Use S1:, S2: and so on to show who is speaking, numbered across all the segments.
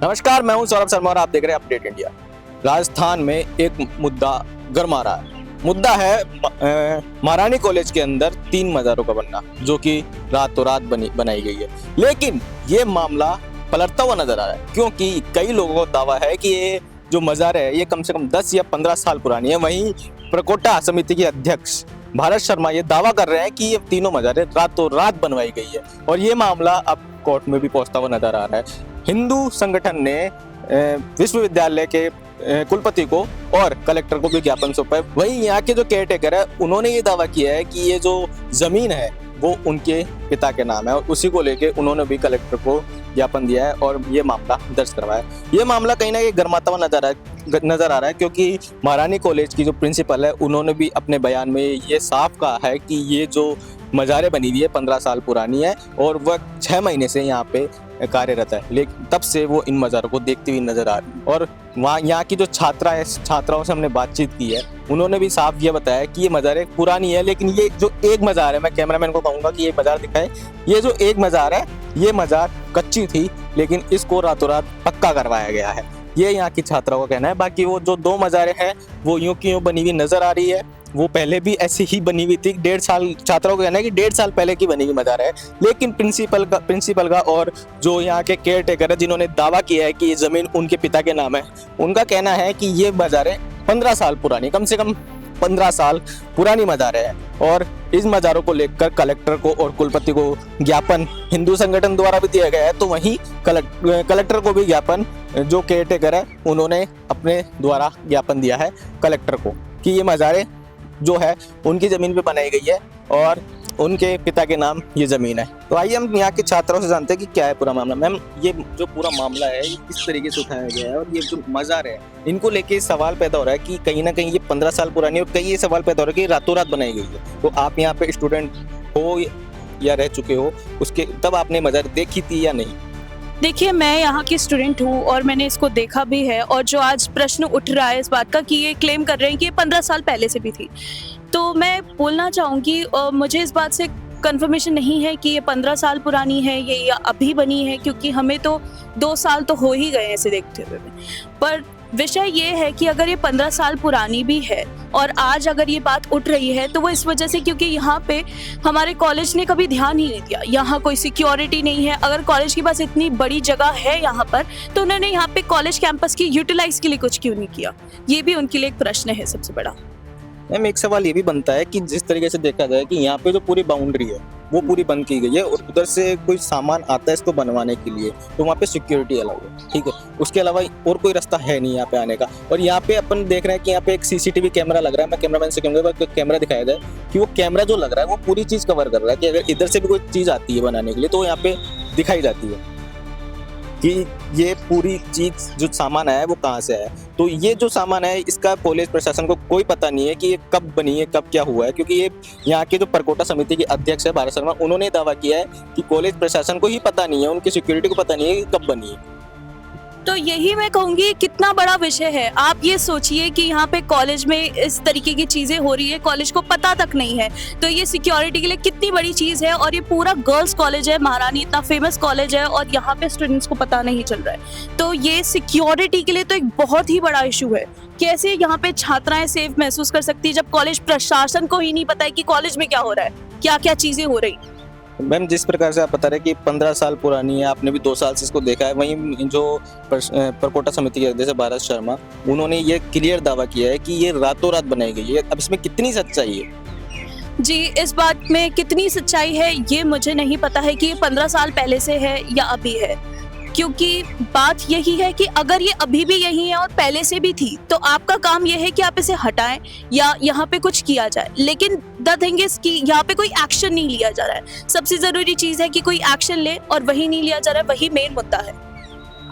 S1: नमस्कार, मैं हूं सौरभ शर्मा और आप देख रहे हैं अपडेट इंडिया। राजस्थान में एक मुद्दा गरमा रहा है। मुद्दा है महारानी कॉलेज के अंदर 3 मज़ारों का बनना, जो कि रातों रात बनाई गई है। लेकिन ये मामला पलटता हुआ नजर आ रहा है, क्योंकि कई लोगों को दावा है कि ये जो मज़ार है ये कम से कम 10 या 15 साल पुरानी है। वहीं प्रकोटा समिति के अध्यक्ष भारत शर्मा ये दावा कर रहे हैं कि ये तीनों मज़ारें रातों रात बनवाई गई है, और ये मामला अब कोर्ट में भी पहुंचता हुआ नजर आ रहा है। हिंदू संगठन ने विश्वविद्यालय के कुलपति को और कलेक्टर को भी ज्ञापन सौंपा है। वहीं यहाँ के जो केयरटेकर है उन्होंने ये दावा किया है कि ये जो जमीन है वो उनके पिता के नाम है, और उसी को लेके उन्होंने भी कलेक्टर को ज्ञापन दिया है और ये मामला दर्ज करवाया है। ये मामला कहीं ना कहीं गरमाता हुआ नजर आ रहा है, क्योंकि महारानी कॉलेज की जो प्रिंसिपल है उन्होंने भी अपने बयान में ये साफ कहा है कि ये जो मज़ारें बनी हुई है 15 साल पुरानी है, और वह 6 महीने से यहाँ पे कार्यरत है। लेकिन तब से वो इन मज़ारों को देखती हुई नजर आ रही है। और वहाँ यहाँ की जो छात्राओं से हमने बातचीत की है, उन्होंने भी साफ ये बताया कि ये मज़ारें पुरानी है, लेकिन ये जो एक मज़ार है, मैं कैमरामैन को कहूँगा कि ये मज़ार दिखाए, ये जो एक मज़ार है ये मज़ार कच्ची थी, लेकिन इसको रातों रात पक्का करवाया गया है। ये यहाँ की छात्राओं का कहना है। बाकी वो जो 2 मज़ारें हैं वो यूं की यूं बनी हुई नजर आ रही है, वो पहले भी ऐसी ही बनी हुई थी। 1.5 साल, छात्राओं का कहना है कि 1.5 साल पहले की बनी हुई मज़ार है। लेकिन प्रिंसिपल का और जो यहाँ के केयरटेकर है जिन्होंने दावा किया है कि ये ज़मीन उनके पिता के नाम है, उनका कहना है कि ये मज़ारें 15 साल पुरानी, कम से कम 15 साल पुरानी मज़ारें हैं। और इस मज़ारों को लेकर कलेक्टर को और कुलपति को ज्ञापन हिंदू संगठन द्वारा भी दिया गया है, तो वहीं कलेक्टर को भी ज्ञापन, जो केयरटेकर है उन्होंने अपने द्वारा ज्ञापन दिया है कलेक्टर को कि ये मज़ारें जो है उनकी ज़मीन पे बनाई गई है और उनके पिता के नाम ये ज़मीन है। तो आइए हम यहाँ के छात्रों से जानते हैं कि क्या है पूरा मामला। मैम, ये जो पूरा मामला है ये किस तरीके से उठाया गया है, और ये जो मज़ार है इनको लेके सवाल पैदा हो रहा है कि कहीं ना कहीं ये 15 साल पुरानी है, और कहीं ये सवाल पैदा हो रहा है कि रातों रात बनाई गई है। तो आप यहाँ पे स्टूडेंट हो या रह चुके हो, उसके तब आपने मज़ार देखी थी या नहीं?
S2: देखिए, मैं यहाँ की स्टूडेंट हूँ और मैंने इसको देखा भी है। और जो आज प्रश्न उठ रहा है इस बात का कि ये क्लेम कर रहे हैं कि ये 15 साल पहले से भी थी, तो मैं बोलना चाहूँगी मुझे इस बात से कंफर्मेशन नहीं है कि ये 15 साल पुरानी है ये या अभी बनी है, क्योंकि हमें तो 2 साल तो हो ही गए ऐसे देखते हुए। पर विषय ये है कि अगर ये 15 साल पुरानी भी है और आज अगर ये बात उठ रही है, तो वो इस वजह से क्योंकि यहाँ पे हमारे कॉलेज ने कभी ध्यान ही नहीं दिया। यहाँ कोई सिक्योरिटी नहीं है। अगर कॉलेज के पास इतनी बड़ी जगह है यहाँ पर, तो उन्होंने यहाँ पे कॉलेज कैंपस की यूटिलाइज के लिए कुछ क्यों नहीं किया? ये भी उनके लिए एक प्रश्न है सबसे बड़ा।
S1: मैम, एक सवाल ये भी बनता है कि जिस तरीके से देखा जाए कि यहाँ पे जो पूरी बाउंड्री है वो पूरी बंद की गई है, और उधर से कोई सामान आता है इसको बनवाने के लिए, तो वहाँ पे सिक्योरिटी अलाउ है, ठीक है। उसके अलावा और कोई रास्ता है नहीं यहाँ पे आने का। और यहाँ पे अपन देख रहे हैं कि यहाँ पे एक CCTV कैमरा लग रहा है। मैं कैमरामैन से कहूँगा कि कैमरा दिखाया जाए कि वो कैमरा जो लग रहा है वो पूरी चीज़ कवर कर रहा है कि अगर इधर से भी कोई चीज़ आती है बनाने के लिए तो यहाँ पे दिखाई जाती है कि ये पूरी चीज जो सामान आया है वो कहाँ से आया है। तो ये जो सामान है इसका कॉलेज प्रशासन को कोई पता नहीं है कि ये कब बनी है, कब क्या हुआ है, क्योंकि ये यहाँ के जो प्रकोटा समिति के अध्यक्ष है भारत शर्मा, उन्होंने दावा किया है कि कॉलेज प्रशासन को ही पता नहीं है, उनकी सिक्योरिटी को पता नहीं है कि कब बनी है।
S2: तो यही मैं कहूँगी कितना बड़ा विषय है। आप ये सोचिए कि यहाँ पे कॉलेज में इस तरीके की चीजें हो रही है, कॉलेज को पता तक नहीं है, तो ये सिक्योरिटी के लिए कितनी बड़ी चीज है। और ये पूरा गर्ल्स कॉलेज है, महारानी इतना फेमस कॉलेज है, और यहाँ पे स्टूडेंट्स को पता नहीं चल रहा है। तो ये सिक्योरिटी के लिए तो एक बहुत ही बड़ा इशू है। कैसे यहाँ पे छात्राएं सेफ महसूस कर सकती है जब कॉलेज प्रशासन को ही नहीं पता है कि कॉलेज में क्या हो रहा है, क्या क्या चीजें हो रही।
S1: मैम, जिस प्रकार से आप बता रहे हैं कि 15 साल पुरानी है, आपने भी 2 साल से इसको देखा है, वहीं जो प्रकोटा समिति के अध्यक्ष भारत शर्मा, उन्होंने ये क्लियर दावा किया है कि ये रातों रात बनाई गई है। अब इसमें कितनी सच्चाई है?
S2: जी, इस बात में कितनी सच्चाई है ये मुझे नहीं पता है कि ये 15 साल पहले से है या अभी है, क्योंकि बात यही है कि अगर ये अभी भी यही है और पहले से भी थी, तो आपका काम ये है कि आप इसे हटाएं या यहाँ पे कुछ किया जाए। लेकिन द थिंग इज कि यहाँ पे कोई एक्शन नहीं लिया जा रहा है। सबसे जरूरी चीज है कि कोई एक्शन ले, और वही नहीं लिया जा रहा है, वही मेन मुद्दा है।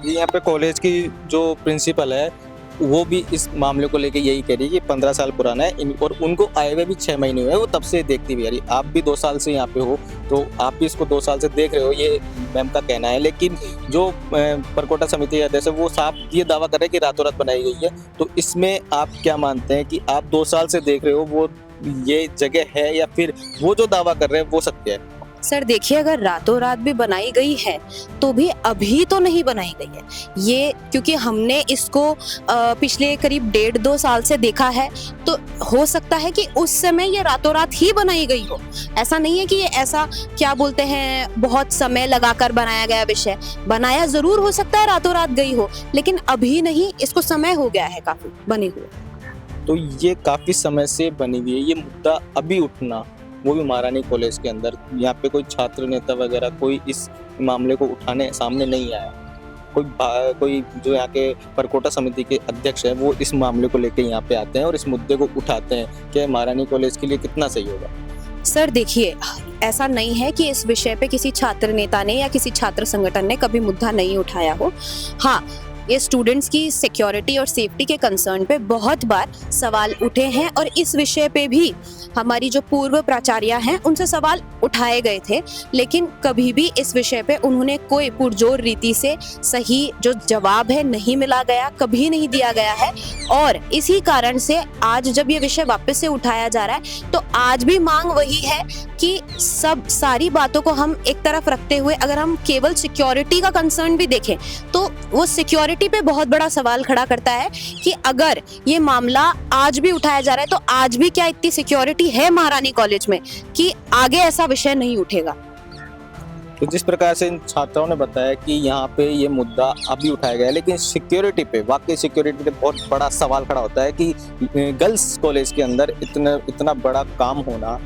S1: यहाँ पे कॉलेज की जो प्रिंसिपल है वो भी इस मामले को लेके यही कह रही है कि 15 साल पुराना है, और उनको आए हुए भी 6 महीने हुए, वो तब से देखती हुई आ रही। आप भी 2 साल से यहाँ पे हो, तो आप भी इसको 2 साल से देख रहे हो, ये मैम का कहना है। लेकिन जो प्रकोटा समिति अध्यक्ष है वो साफ ये दावा कर रहे हैं कि रातों रात बनाई गई है। तो इसमें आप क्या मानते हैं कि आप 2 साल से देख रहे हो वो ये जगह है, या फिर वो जो दावा कर रहे हैं वो सत्य है?
S3: सर देखिए, अगर रातों रात भी बनाई गई है तो भी अभी तो नहीं बनाई गई है ये, क्योंकि हमने इसको पिछले करीब 1.5-2 साल से देखा है। तो हो सकता है कि उस समय ये रातों रात ही बनाई गई हो। ऐसा नहीं है कि ये ऐसा क्या बोलते हैं बहुत समय लगाकर बनाया गया विषय। बनाया जरूर हो सकता है रातों रात गई हो, लेकिन अभी नहीं, इसको समय हो गया है काफी बने हुए।
S1: तो ये काफ़ी समय से बनी हुई है, ये मुद्दा अभी उठना, वो भी महारानी कॉलेज के अंदर, यहाँ पे कोई छात्र नेता वगैरह कोई इस मामले को उठाने सामने नहीं आया। कोई जो यहाँ के परकोटा समिति के अध्यक्ष है वो इस मामले को लेकर यहाँ पे आते हैं और इस मुद्दे को उठाते हैं कि महारानी कॉलेज के लिए कितना सही होगा।
S3: सर देखिए, ऐसा नहीं है कि इस विषय पे किसी छात्र नेता ने या किसी छात्र संगठन ने कभी मुद्दा नहीं उठाया हो। हाँ, ये स्टूडेंट्स की सिक्योरिटी और सेफ्टी के कंसर्न पे बहुत बार सवाल उठे हैं और इस विषय पे भी हमारी जो पूर्व प्राचार्य हैं उनसे सवाल उठाए गए थे, लेकिन कभी भी इस विषय पे उन्होंने कोई पुरजोर रीति से सही जो जवाब है नहीं मिला गया, कभी नहीं दिया गया है। और इसी कारण से आज जब ये विषय वापस से उठाया जा रहा है तो आज भी मांग वही है कि सारी बातों को हम एक तरफ रखते हुए अगर हम केवल सिक्योरिटी का कंसर्न भी देखें तो वो सिक्योरिटी पे बहुत बड़ा सवाल खड़ा करता है कि अगर ये मामला आज भी उठाया जा रहा है तो आज भी क्या इतनी सिक्योरिटी है महारानी कॉलेज में कि आगे ऐसा विषय नहीं उठेगा।
S1: तो जिस प्रकार से इन छात्राओं ने बताया कि यहाँ पे ये मुद्दा अभी उठाया गया है, लेकिन वाकई सिक्योरिटी पे बहुत बड़ा सवाल खड़ा होता है कि गर्ल्स कॉलेज के अंदर इतना बड़ा काम होना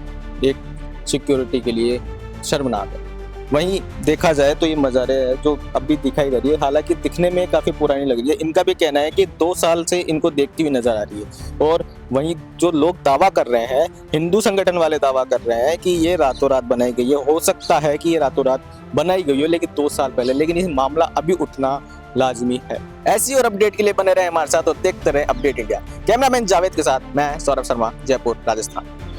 S1: एक सिक्योरिटी के लिए शर्मनाक है। वहीं देखा जाए तो ये मज़ारे है जो अभी दिखाई दे रही है, हालांकि दिखने में काफ़ी पुरानी लग रही है। इनका भी कहना है कि 2 साल से इनको देखती हुई नजर आ रही है। और वहीं जो लोग दावा कर रहे हैं, हिंदू संगठन वाले दावा कर रहे हैं कि ये रातों रात बनाई गई है। हो सकता है कि ये रातों रात बनाई गई हो लेकिन 2 साल पहले, लेकिन ये मामला अभी उठना लाजमी है। ऐसी और अपडेट के लिए बने रहे हमारे साथ और देखते रहे अपडेट इंडिया। कैमरामैन जावेद के साथ मैं सौरभ शर्मा, जयपुर, राजस्थान।